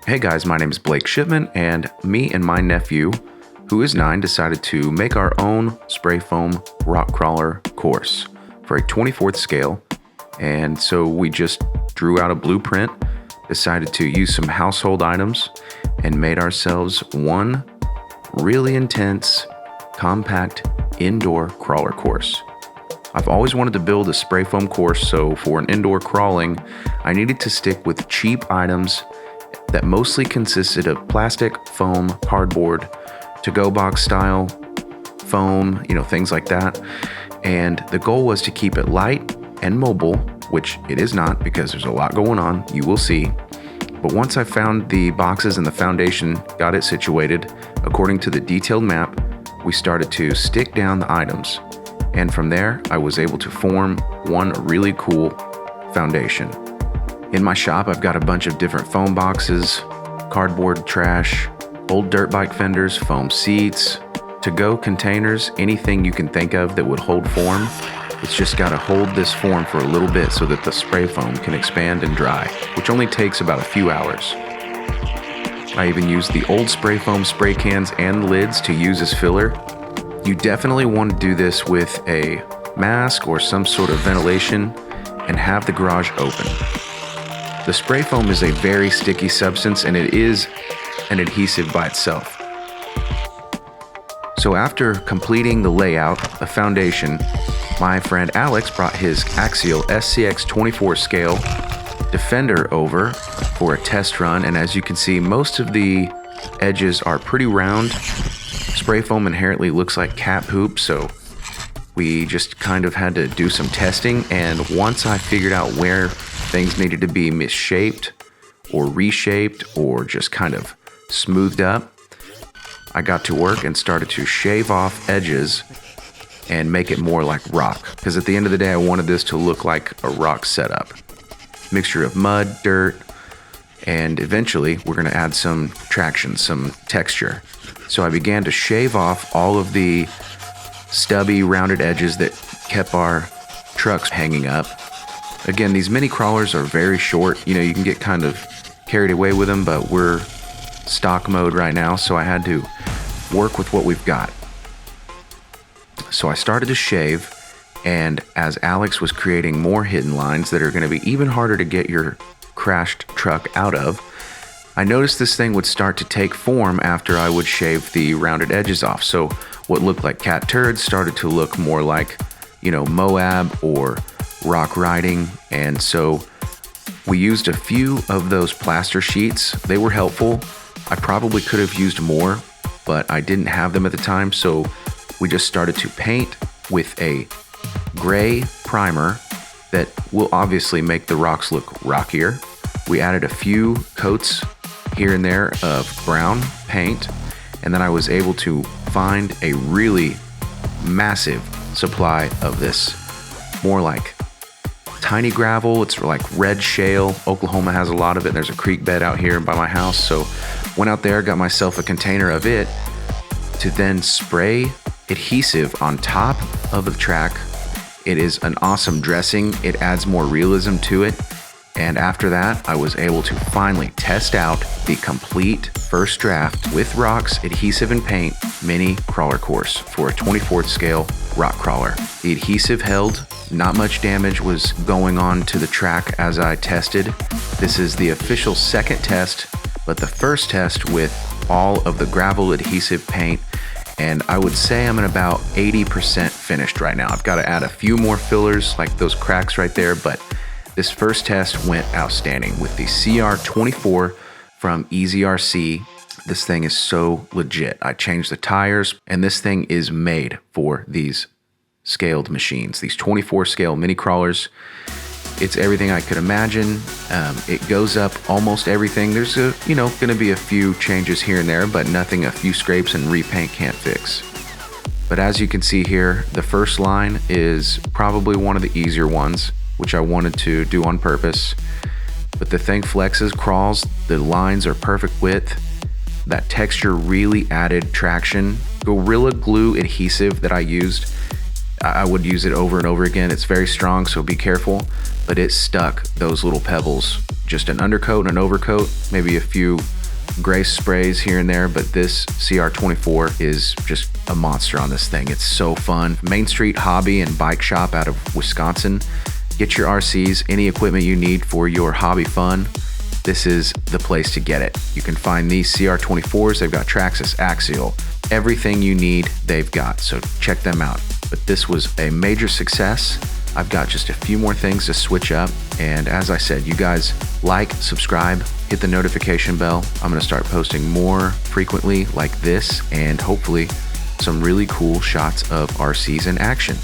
Hey guys, my name is Blake Shipman, and me and my nephew, who is 9, decided to make our own spray foam rock crawler course for a 24th scale. And so we just drew out a blueprint, decided to use some household items, and made ourselves one really intense, compact indoor crawler course. I've always wanted to build a spray foam course, so for an indoor crawling, I needed to stick with cheap items that mostly consisted of plastic, foam, cardboard, to-go box style, foam, things like that. And the goal was to keep it light and mobile, which it is not because there's a lot going on, you will see. But once I found the boxes and the foundation, got it situated according to the detailed map, we started to stick down the items. And from there, I was able to form one really cool foundation. In my shop, I've got a bunch of different foam boxes, cardboard trash, old dirt bike fenders, foam seats, to-go containers, anything you can think of that would hold form. It's just got to hold this form for a little bit so that the spray foam can expand and dry, which only takes about a few hours. I even used the old spray foam spray cans and lids to use as filler. You definitely want to do this with a mask or some sort of ventilation and have the garage open. The spray foam is a very sticky substance, and it is an adhesive by itself. So after completing the layout, the foundation, my friend Alex brought his Axial SCX 24 scale Defender over for a test run, and as you can see, most of the edges are pretty round. Spray foam inherently looks like cat poop, so we just kind of had to do some testing, and once I figured out where things needed to be misshaped or reshaped or just kind of smoothed up, I got to work and started to shave off edges and make it more like rock, because at the end of the day I wanted this to look like a rock setup. Mixture of mud, dirt, and eventually we're going to add some traction, some texture. So I began to shave off all of the stubby rounded edges that kept our trucks hanging up. Again, these mini crawlers are very short. You can get kind of carried away with them, but we're stock mode right now, so I had to work with what we've got. So I started to shave, and as Alex was creating more hidden lines that are going to be even harder to get your crashed truck out of, I noticed this thing would start to take form after I would shave the rounded edges off. So what looked like cat turds started to look more like, Moab or rock riding. And so we used a few of those plaster sheets. They were helpful. I probably could have used more, but I didn't have them at the time. So we just started to paint with a gray primer that will obviously make the rocks look rockier. We added a few coats here and there of brown paint, and then I was able to find a really massive supply of this more like tiny gravel. It's like red shale. Oklahoma has a lot of it. There's a creek bed out here by my house, so went out there, got myself a container of it to then spray adhesive on top of the track. It is an awesome dressing. It adds more realism to it. And after that, I was able to finally test out the complete first draft with rocks, adhesive, and paint mini crawler course for a 24th scale rock crawler. The adhesive held, not much damage was going on to the track as I tested. This is the official second test, but the first test with all of the gravel adhesive paint, and I would say I'm at about 80% finished right now. I've got to add a few more fillers like those cracks right there, but this first test went outstanding with the CR24 from Easy RC. This thing is so legit. I changed the tires, and this thing is made for these scaled machines, these 24 scale mini crawlers. It's everything I could imagine. It goes up almost everything. There's going to be a few changes here and there, but nothing a few scrapes and repaint can't fix. But as you can see here, the first line is probably one of the easier ones, which I wanted to do on purpose. But the thing flexes, crawls, the lines are perfect width. That texture really added traction. Gorilla Glue adhesive that I used, I would use it over and over again. It's very strong, so be careful, but it stuck those little pebbles. Just an undercoat and an overcoat, maybe a few grace sprays here and there, but this CR24 is just a monster on this thing. It's so fun. Main Street Hobby and Bike Shop out of Wisconsin. Get your RCs, any equipment you need for your hobby fun. This is the place to get it. You can find these CR24s. They've got Traxxas, Axial, everything you need they've got, so check them out. But this was a major success. I've got just a few more things to switch up, and as I said, you guys like, subscribe, hit the notification bell. I'm gonna start posting more frequently like this, and hopefully some really cool shots of RCs in action.